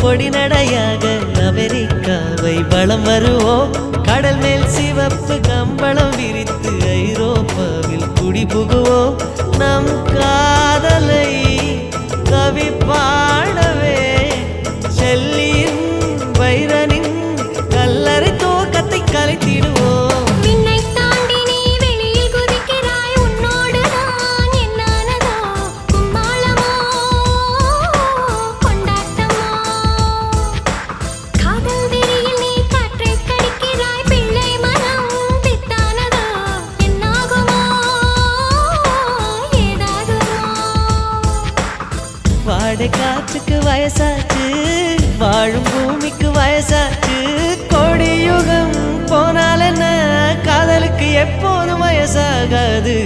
பொடி நடையாக அமெரிக்காவை வலம் வருவோம். கடல் மேல் சிவப்பு கம்பளம் விரித்து ஐரோப்பாவில் குடி புகுவோம். நம் காதலை கவி பாடவே செல்லியின் வைரனின் கல்லறை தோக்கத்தை கலைத்திடுவோம். வாடை காற்றுக்கு வயசாச்சு, வாழும் பூமிக்கு வயசாச்சு. கொடியுகம் போனால் என்ன, காதலுக்கு எப்போதும் வயசாகாது.